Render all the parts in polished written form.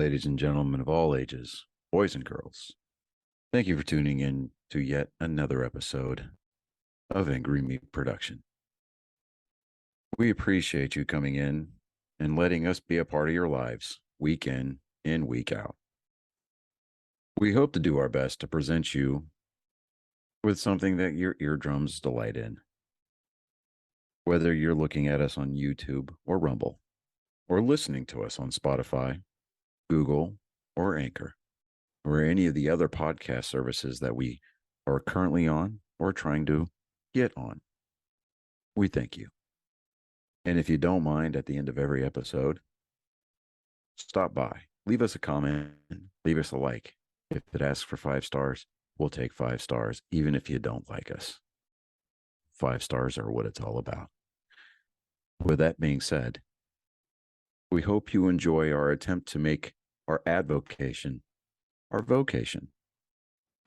ladies and gentlemen of all ages, boys and girls. Thank you for tuning in to yet another episode of Angry Meat Production. We appreciate you coming in and letting us be a part of your lives week in and week out. We hope to do our best to present you with something that your eardrums delight in. Whether you're looking at us on YouTube or Rumble, or listening to us on Spotify, Google, or Anchor, or any of the other podcast services that we are currently on or trying to get on. We thank you. And if you don't mind, at the end of every episode, stop by, leave us a comment, leave us a like. If it asks for 5 stars, we'll take 5 stars, even if you don't like us. 5 stars are what it's all about. With that being said, we hope you enjoy our attempt to make our advocation our vocation.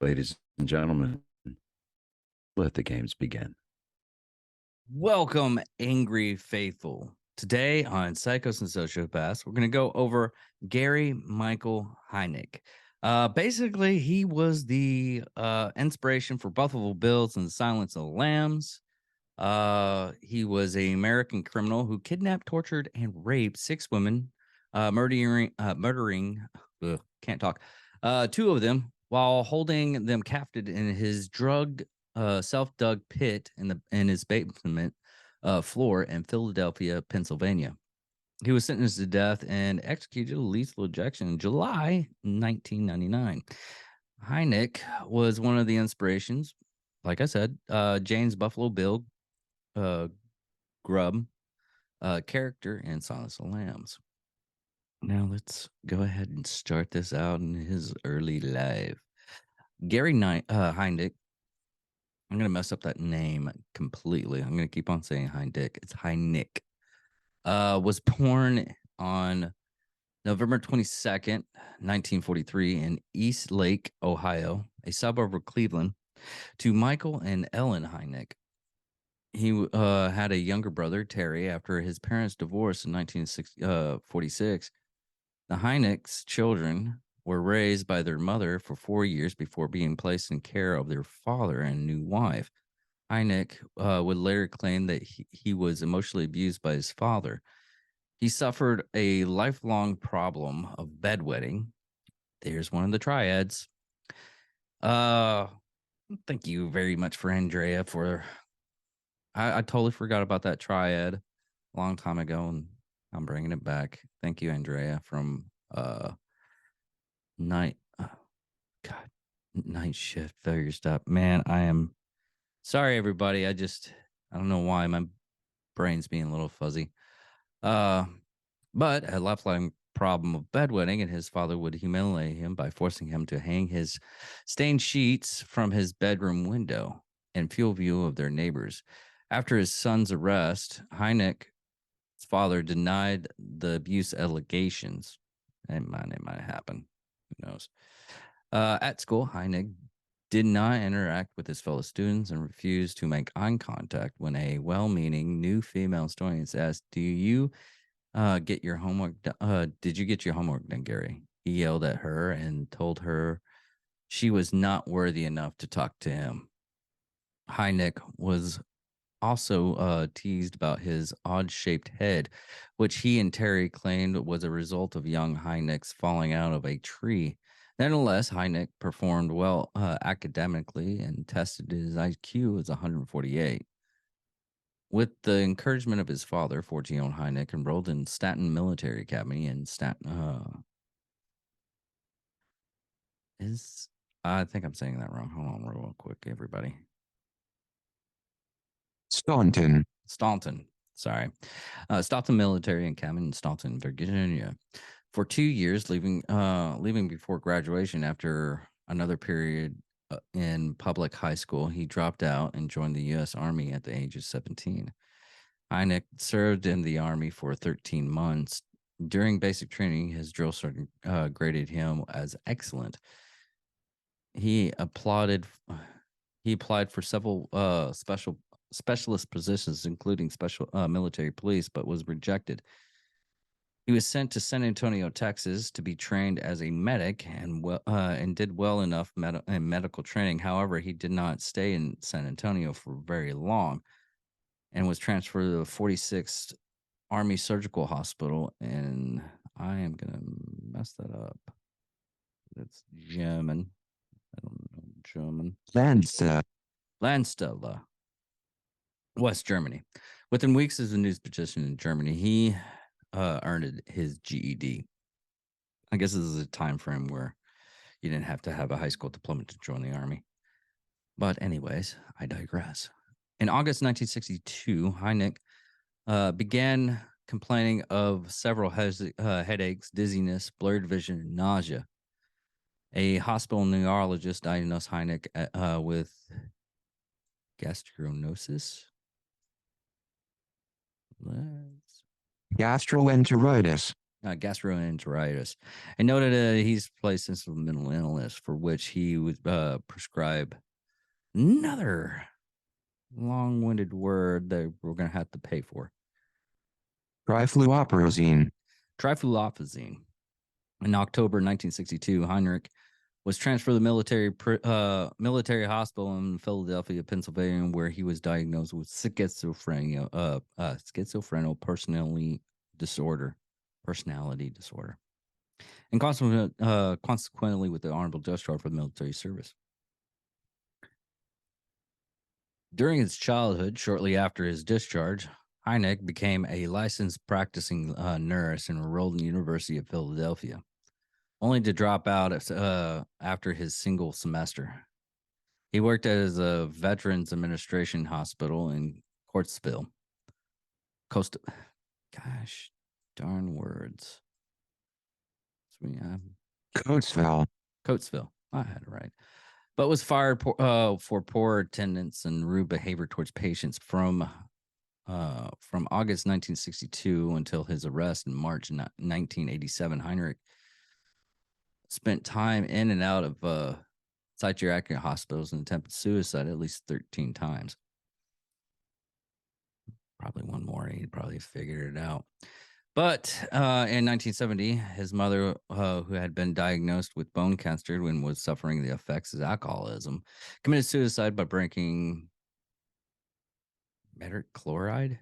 Ladies and gentlemen, let the games begin. Welcome, Angry Faithful. Today on Psychos and Sociopaths, we're going to go over Gary Michael Heidnik. Basically, he was the inspiration for Buffalo Bills and Silence of the Lambs. He was an American criminal who kidnapped, tortured, and raped 6 women, murdering, can't talk, 2 of them while holding them captive in his self-dug pit in his basement floor in Philadelphia, Pennsylvania. He was sentenced to death and executed a lethal injection in July 1999. Heidnik was one of the inspirations, like I said, James Buffalo Bill Grubb character in Silence of the Lambs. Now let's go ahead and start this out in his early life. Gary Heidnik, I'm going to mess up that name completely. I'm going to keep on saying Heidnik. It's Heidnik. Was born on November 22nd, 1943 in East Lake, Ohio, a suburb of Cleveland, to Michael and Ellen Heidnik. He had a younger brother, Terry, after his parents divorced in 1946. The Heidniks' children were raised by their mother for 4 years before being placed in care of their father and new wife. Heidnik would later claim that he was emotionally abused by his father. He suffered a lifelong problem of bedwetting. There's one of the triads. Thank you very much for Andrea for... I totally forgot about that triad a long time ago, and I'm bringing it back. Thank you, Andrea, from Night Shift Failure Stop. Man, I am sorry, everybody. I don't know why my brain's being a little fuzzy. But a lifelong problem of bedwetting, and his father would humiliate him by forcing him to hang his stained sheets from his bedroom window in full view of their neighbors. After his son's arrest, Heidnik's father denied the abuse allegations. It might happen. Who knows? At school, Heidnik did not interact with his fellow students and refused to make eye contact when a well-meaning new female student asked, "Do you get your homework? Did you get your homework done, Gary?" He yelled at her and told her she was not worthy enough to talk to him. Heidnik was also teased about his odd-shaped head, which he and Terry claimed was a result of young Heidnik's falling out of a tree. Nonetheless, Heidnik performed well academically and tested his IQ as 148. With the encouragement of his father, 14-year-old Heidnik enrolled in Staten Military Academy in Staten. I think I'm saying that wrong. Hold on real quick, everybody. Staunton. Sorry. Staunton Military Academy in Staunton, Virginia, for 2 years, leaving before graduation. After another period in public high school, he dropped out and joined the U.S. Army at the age of 17. Heidnik served in the Army for 13 months. During basic training, his drill sergeant graded him as excellent. He applied for several specialist positions, including special military police, but was rejected. He was sent to San Antonio, Texas, to be trained as a medic and did well enough in medical training. However, he did not stay in San Antonio for very long and was transferred to the 46th Army Surgical Hospital. And I am going to mess that up. It's German. I don't know German. Landstuhl, West Germany. Within weeks of the news position in Germany, he earned his GED. I guess this is a time frame where you didn't have to have a high school diploma to join the army. But anyways, I digress. In August 1962, Heidnik began complaining of several headaches, dizziness, blurred vision, and nausea. A hospital neurologist diagnosed Heidnik with gastroenteritis. Gastroenteritis, and noted he's placed in some mental illness for which he would prescribe another long-winded word that we're going to have to pay for. Trifluoperazine. In October 1962, Heinrich was transferred to the military hospital in Philadelphia, Pennsylvania, where he was diagnosed with schizophrenia, schizophrenic personality disorder, and consequently with the honorable discharge from military service. During his childhood, shortly after his discharge, Heidnik became a licensed practicing nurse and enrolled in the University of Philadelphia, only to drop out after his single semester. He worked as a Veterans Administration Hospital in Coatesville. Gosh, darn words. Coatesville. I had it right. But was fired for poor attendance and rude behavior towards patients from August 1962 until his arrest in March 1987. Heinrich spent time in and out of psychiatric hospitals and attempted suicide at least 13 times. Probably one more. He'd probably figured it out. But in 1970, his mother, who had been diagnosed with bone cancer and was suffering the effects of alcoholism, committed suicide by drinking chloride.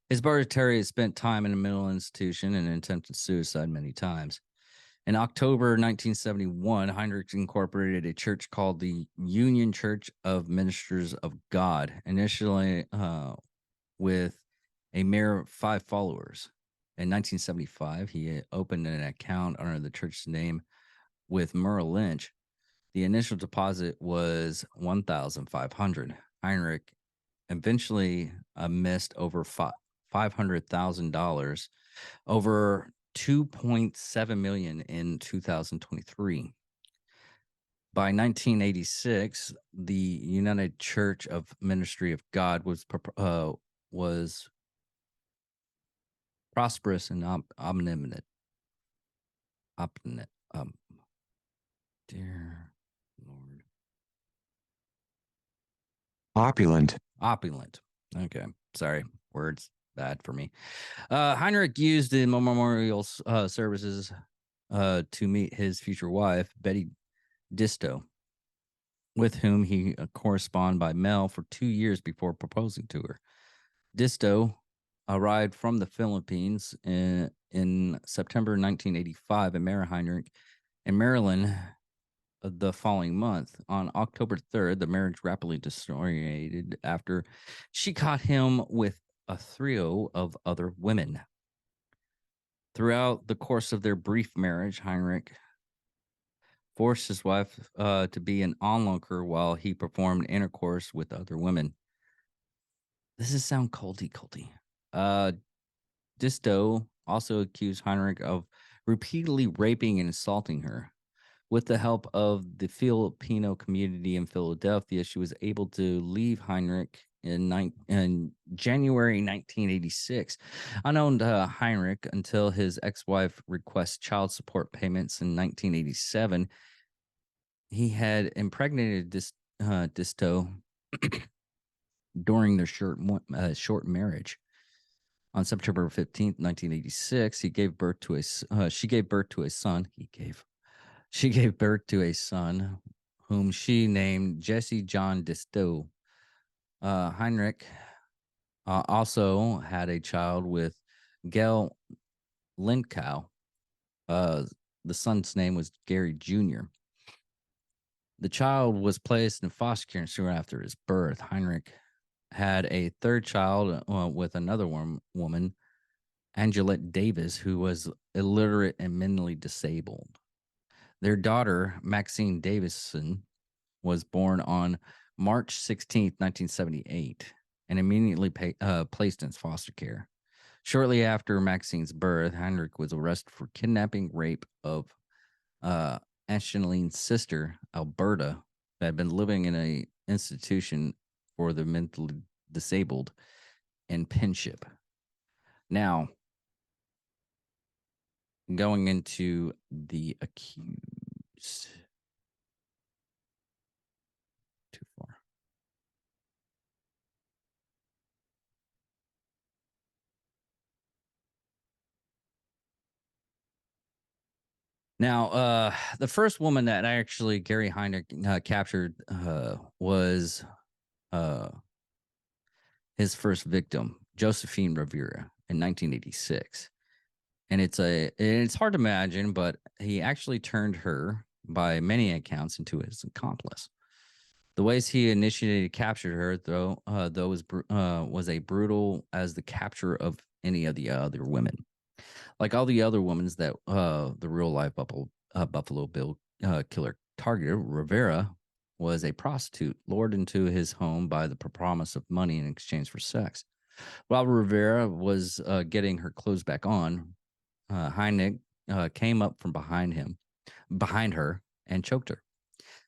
His brother Terry spent time in a mental institution and attempted suicide many times. In October 1971, Heinrich incorporated a church called the Union Church of Ministers of God, initially with a mere 5 followers. In 1975, he opened an account under the church's name with Merrill Lynch. The initial deposit was $1,500. Heinrich eventually missed over $500,000, over $2.7 million in 2023. By 1986, the United Church of Ministry of God was prosperous and omnipotent. Dear Lord. Opulent. Okay. Sorry. Words bad for me. Heinrich used the memorial services to meet his future wife, Betty Disto, with whom he corresponded by mail for 2 years before proposing to her. Disto arrived from the Philippines in September 1985 and married Heinrich in Maryland the following month. On October 3rd, the marriage rapidly deteriorated after she caught him with a trio of other women. Throughout the course of their brief marriage, Heinrich forced his wife to be an onlooker while he performed intercourse with other women. This is sound culty. Disto also accused Heinrich of repeatedly raping and assaulting her. With the help of the Filipino community in Philadelphia, she was able to leave Heinrich in January 1986. Unknown to Heinrich until his ex-wife requests child support payments in 1987, he had impregnated Disto during their short marriage. On September 15th, 1986, she gave birth to a son. She gave birth to a son whom she named Jesse John Disto. Heinrich also had a child with Gail Lindkow. The son's name was Gary Jr. The child was placed in foster care soon after his birth. Heinrich had a third child with another woman, Angelette Davis, who was illiterate and mentally disabled. Their daughter, Maxine Davison, was born on March 16th, 1978, and immediately placed in foster care. Shortly after Maxine's birth, Heinrich was arrested for kidnapping, rape of Angelina's sister, Alberta, that had been living in an institution for the mentally disabled in Pinship. Now, going into the accused. Too far. Now, the first woman that actually Gary Heidnik captured was his first victim, Josephine Rivera, in 1986. And it's hard to imagine, but he actually turned her, by many accounts, into his accomplice. The ways he initiated captured her, though, was a brutal as the capture of any of the other women. Like all the other women that the real life Buffalo Bill killer targeted, Rivera was a prostitute lured into his home by the promise of money in exchange for sex. While Rivera was getting her clothes back on, Heidnik came up from behind her, and choked her.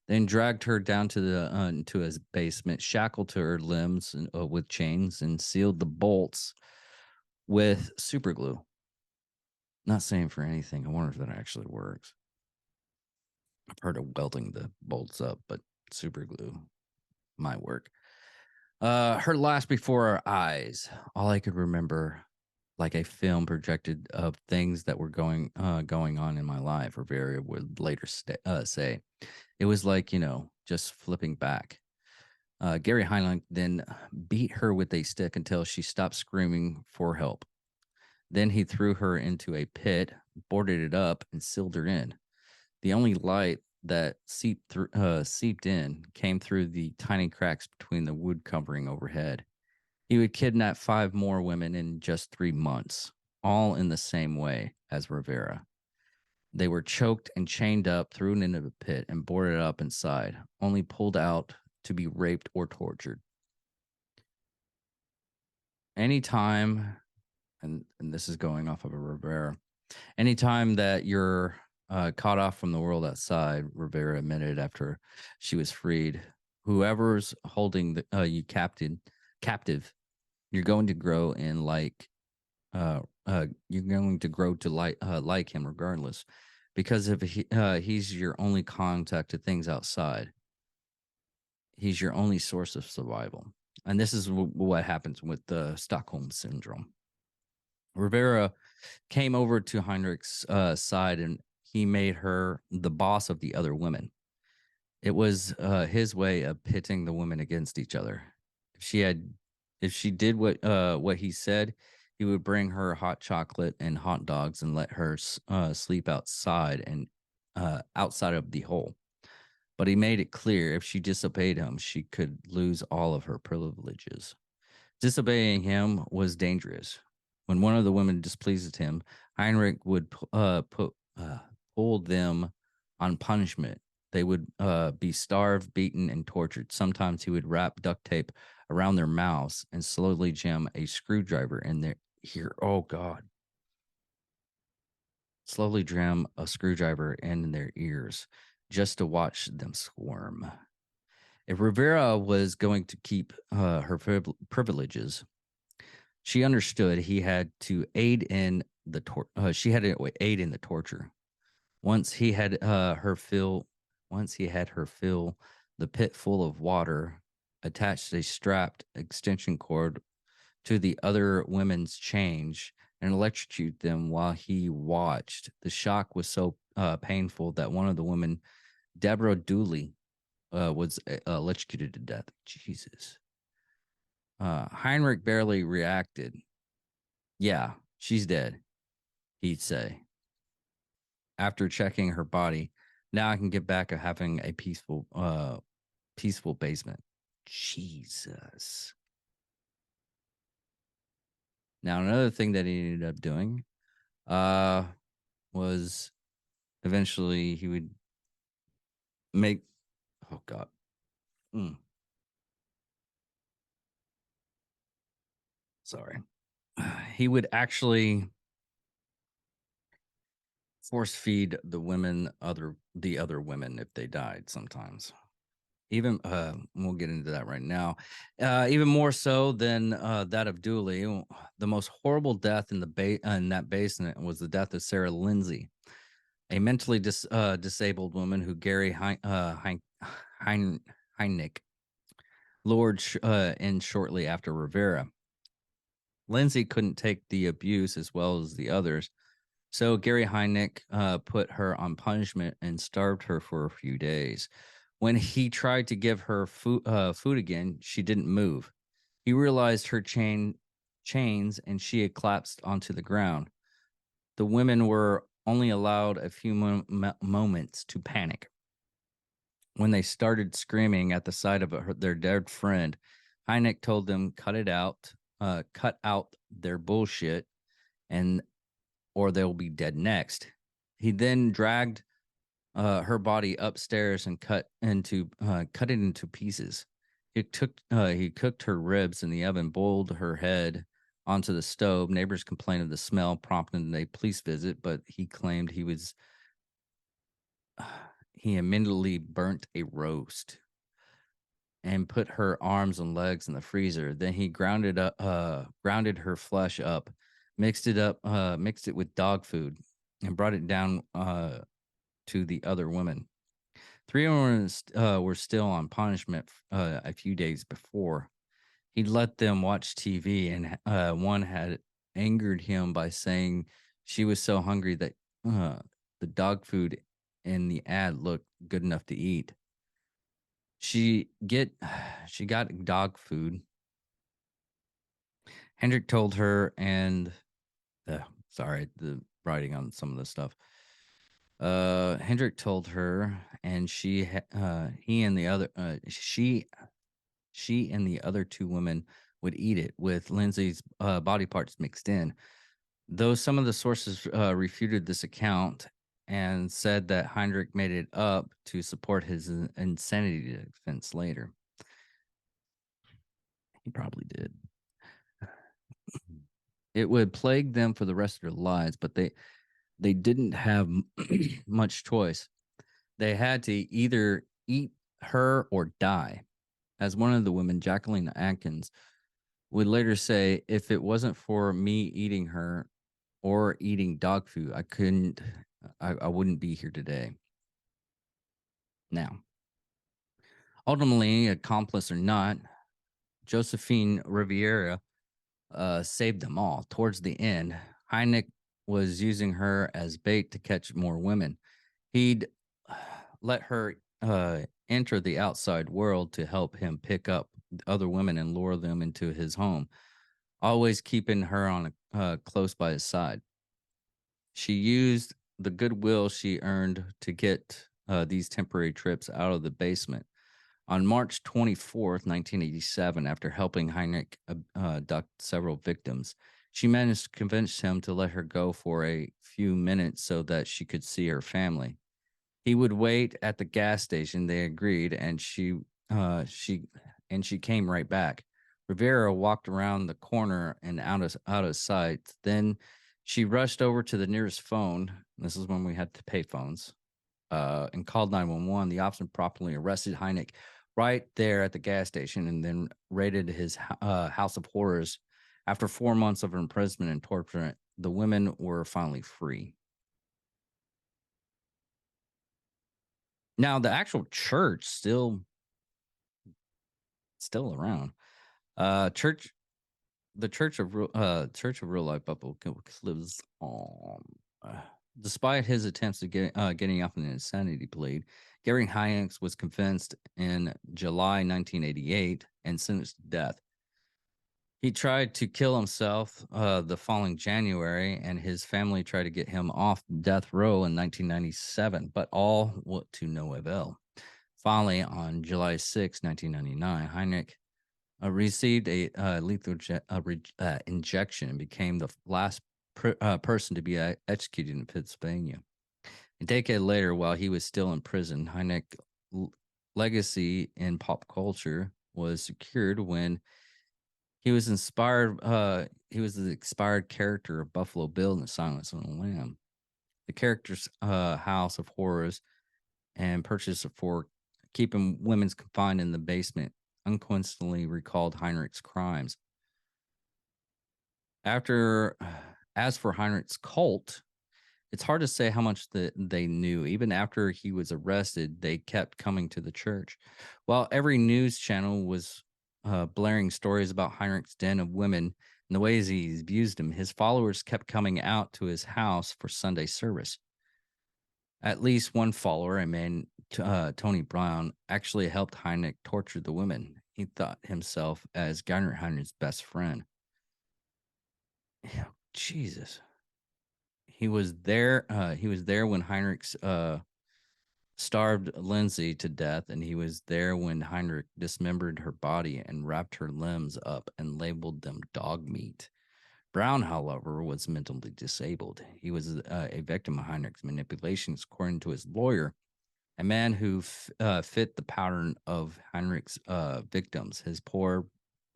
Then dragged her down into his basement, shackled to her limbs with chains, and sealed the bolts with super glue. Not saying for anything. I wonder if that actually works. I've heard of welding the bolts up, but super glue might work. Her last before our eyes. All I could remember, like a film projected of things that were going on in my life. Rivera would later say, it was like, just flipping back. Gary Heidnik then beat her with a stick until she stopped screaming for help. Then he threw her into a pit, boarded it up, and sealed her in. The only light that seeped in came through the tiny cracks between the wood covering overhead. He would kidnap 5 more women in just 3 months, all in the same way as Rivera. They were choked and chained up, thrown into the pit, and boarded up inside, only pulled out to be raped or tortured. Anytime, and this is going off of a Rivera, anytime that you're caught off from the world outside, Rivera admitted after she was freed, whoever's holding you captive, you're going to grow in you're going to grow to like him regardless, because if he's your only contact to things outside, he's your only source of survival. And this is what happens with the Stockholm syndrome. Rivera came over to Heinrich's side, and he made her the boss of the other women. It was his way of pitting the women against each other. If she did what he said, he would bring her hot chocolate and hot dogs and let her sleep outside outside of the hole. But he made it clear if she disobeyed him, she could lose all of her privileges. Disobeying him was dangerous. When one of the women displeased him, Heinrich would pull them on punishment. They would be starved, beaten, and tortured. Sometimes he would wrap duct tape around their mouths and slowly jam a screwdriver in their ear. Oh, God. Slowly jam a screwdriver in their ears just to watch them squirm. If Rivera was going to keep her privileges, she understood he had to aid in the aid in the torture. Once he had her fill the pit full of water, attached a strapped extension cord to the other women's change and electrocute them while he watched. The shock was so painful that one of the women, Deborah Dooley, was electrocuted to death. Jesus. Heinrich barely reacted. Yeah, she's dead, he'd say. After checking her body, now I can get back to having a peaceful basement. Jesus. Now another thing that he ended up doing uh was eventually he would make, oh god. Mm, sorry. He would actually force feed the other women if they died sometimes. Even we'll get into that right now. Even more so than that of Dooley, the most horrible death in that basement was the death of Sarah Lindsay, a mentally disabled woman who Gary Heidnik lured in shortly after Rivera. Lindsay couldn't take the abuse as well as the others, so Gary Heidnik put her on punishment and starved her for a few days. When he tried to give her food again, she didn't move. He realized her chains and she had collapsed onto the ground. The women were only allowed a few moments to panic. When they started screaming at the sight of their dead friend, Heineck told them, cut out their bullshit, and or they'll be dead next. He then dragged her body upstairs and cut it into pieces. He cooked her ribs in the oven, boiled her head onto the stove. Neighbors complained of the smell, prompting a police visit, but he claimed he immediately burnt a roast and put her arms and legs in the freezer. Then he grounded her flesh up, mixed it with dog food, and brought it down to the other women. Three women were still on punishment a few days before. He let them watch TV, and one had angered him by saying she was so hungry that the dog food in the ad looked good enough to eat. She get she got dog food. Hendrik told her, and sorry, the writing on some of the stuff. Hendrik told her, and he and the other she and the other two women would eat it with Lindsay's body parts mixed in. Though some of the sources refuted this account and said that Heinrich made it up to support his insanity defense later. He probably did. It would plague them for the rest of their lives, but they didn't have much choice. They had to either eat her or die. As one of the women, Jacqueline Atkins, would later say, if it wasn't for me eating her or eating dog food, I wouldn't be here today. Now, ultimately, accomplice or not, Josephine Riviera saved them all. Towards the end, Heineck was using her as bait to catch more women. He'd let her enter the outside world to help him pick up other women and lure them into his home, always keeping her on close by his side. She used the goodwill she earned to get these temporary trips out of the basement. On March 24th, 1987, after helping Heinrich abduct several victims, she managed to convince him to let her go for a few minutes so that she could see her family. He would wait at the gas station. They agreed, and she came right back. Rivera walked around the corner and out of sight. Then she rushed over to the nearest phone. This is when we had to pay phones. And called 911. The officer promptly arrested Heineck right there at the gas station and then raided his house of horrors. After 4 months of imprisonment and torture, the women were finally free. Now, the actual church still around. Church the Church of Real Life Buffalo lives on. Despite his attempts to getting off an insanity plea, Gary Heinz was convinced in July 1988 and sentenced to death. He tried to kill himself the following January, and his family tried to get him off death row in 1997, but all to no avail. Finally, on July 6, 1999, Heidnik received a lethal injection and became the last person to be executed in Pennsylvania. A decade later, while he was still in prison, Heineck's legacy in pop culture was secured when he was inspired. He was the expired character of Buffalo Bill in The Silence of the Lamb. The character's house of horrors and purchase for keeping women confined in the basement uncoincidentally recalled Heinrich's crimes. As for Heinrich's cult, it's hard to say how much they knew. Even after he was arrested, they kept coming to the church. While every news channel was blaring stories about Heinrich's den of women and the ways he abused them, his followers kept coming out to his house for Sunday service. At least one follower, a man, Tony Brown, actually helped Heidnik torture the women. He thought himself as Gernot Heinrich's best friend. Yeah, Jesus. He was there. He was there when Heinrich's starved Lindsay to death, and he was there when Heinrich dismembered her body and wrapped her limbs up and labeled them dog meat. Brown, however, was mentally disabled. He was a victim of Heinrich's manipulations, according to his lawyer, a man who fit the pattern of Heinrich's victims, his poor,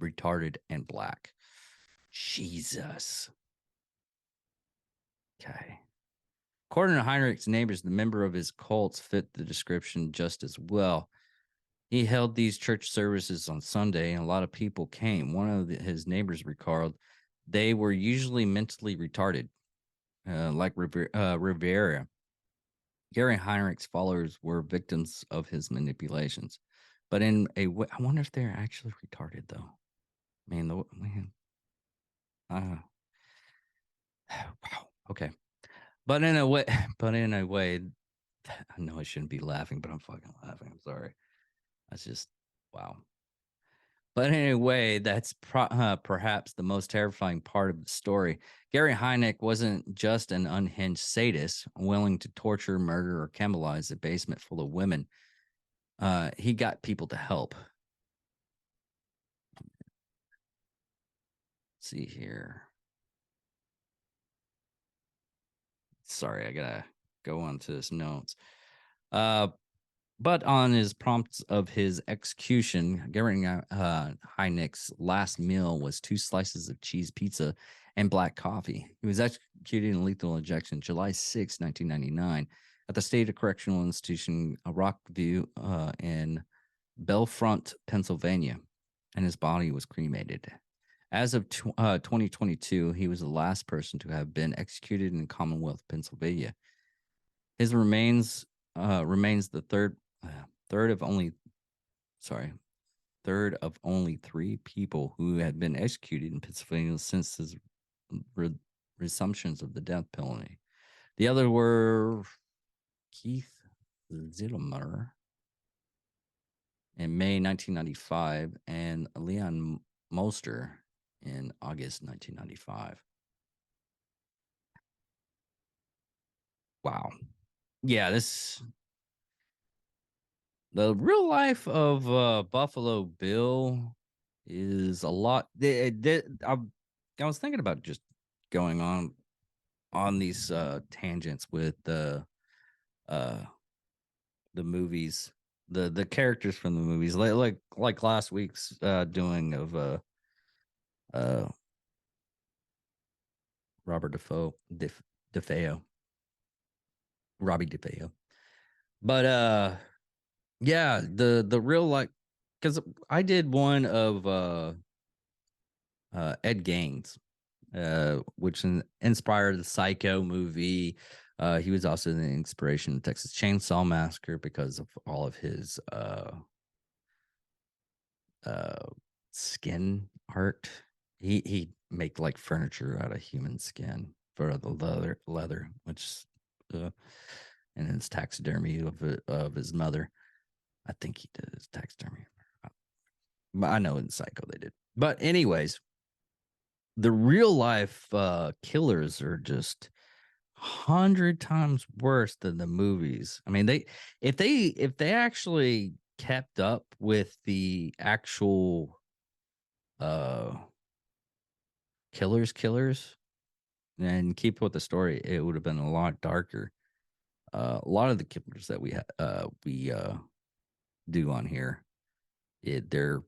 retarded, and black. Jesus. Okay. According to Heinrich's neighbors, the member of his cults fit the description just as well. He held these church services on Sunday, and a lot of people came. One of his neighbors recalled they were usually mentally retarded, like Rivera. Gary Heinrich's followers were victims of his manipulations, but in a way, I wonder if they're actually retarded, though. Man. Wow. Okay. But in a way, I know I shouldn't be laughing, but I'm fucking laughing. I'm sorry. That's just wow. But anyway, that's perhaps the most terrifying part of the story. Gary Heidnik wasn't just an unhinged sadist willing to torture, murder, or cannibalize a basement full of women. He got people to help. Let's see here. Sorry, I gotta go on to his notes. But on his prompts of his execution, Gary Heidnik's last meal was 2 slices of cheese pizza and black coffee. He was executed in lethal injection July 6, 1999, at the State Correctional Institution, Rockview, in Belfront, Pennsylvania, and his body was cremated. As of 2022, he was the last person to have been executed in Commonwealth, Pennsylvania. His remains the third of only 3 people who had been executed in Pennsylvania since his resumptions of the death penalty. The other were Keith Zillmer in May 1995 and Leon Moster in August 1995. Wow. Yeah, the real life of Buffalo Bill is a lot. I was thinking about just going on these tangents with the movies, the characters from the movies, like last week's doing of uh Robert DeFeo, Robbie DeFeo. But yeah, the real like, because I did one of Ed Gaines, which inspired the Psycho movie. He was also the inspiration of Texas Chainsaw Massacre because of all of his skin art. he make like furniture out of human skin for the leather, which and his taxidermy of his mother. I think he did his taxidermy. But I know in Psycho they did. But anyways, the real life killers are just 100 times worse than the movies. I mean, if they actually kept up with the actual killers and keep with the story, it would have been a lot darker. A lot of the killers that we do on here, they're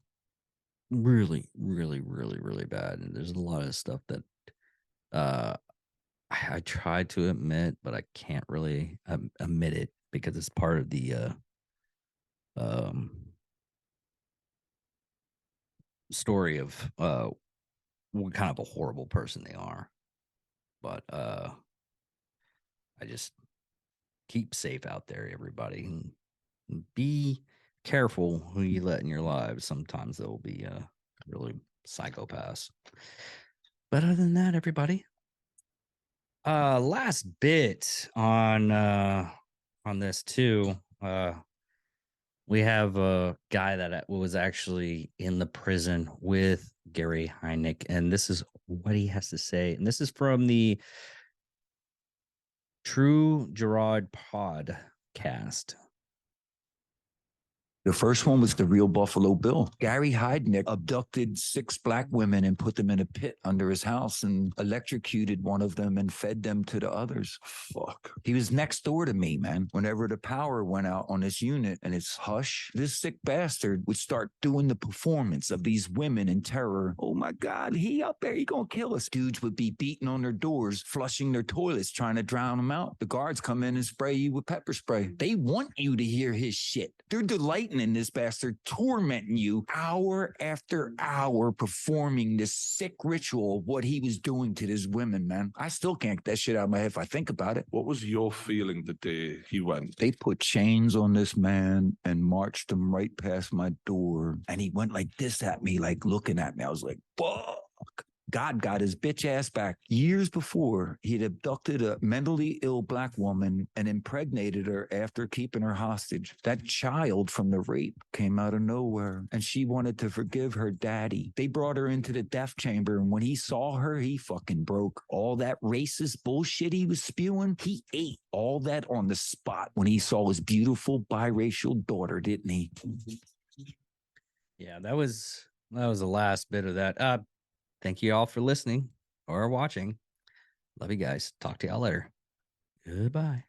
really, really, really, really bad, and there's a lot of stuff that I try to admit, but I can't really admit it because it's part of the um, story of what kind of a horrible person they are. But I just keep safe out there, everybody, and be careful who you let in your lives. Sometimes they'll be really psychopaths. But other than that, everybody, last bit on this too. We have a guy that was actually in the prison with Gary Heidnik, and this is what he has to say. And this is from the True Gerard podcast. The first one was the real Buffalo Bill. Gary Heidnik abducted 6 black women and put them in a pit under his house and electrocuted one of them and fed them to the others. Fuck. He was next door to me, man. Whenever the power went out on this unit and it's hush, this sick bastard would start doing the performance of these women in terror. Oh my God, he up there, he gonna kill us. Dudes would be beating on their doors, flushing their toilets, trying to drown them out. The guards come in and spray you with pepper spray. They want you to hear his shit. They're delighting in this bastard, tormenting you hour after hour, performing this sick ritual of what he was doing to these women, man. I still can't get that shit out of my head if I think about it. What was your feeling the day he went? They put chains on this man and marched him right past my door. And he went like this at me, like looking at me. I was like, fuck. God got his bitch ass back. Years before, he'd abducted a mentally ill black woman and impregnated her after keeping her hostage. That child from the rape came out of nowhere, and she wanted to forgive her daddy. They brought her into the death chamber, and when he saw her, he fucking broke. All that racist bullshit he was spewing, he ate all that on the spot when he saw his beautiful biracial daughter, didn't he? Yeah, that was the last bit of that. Thank you all for listening or watching. Love you guys. Talk to y'all later. Goodbye.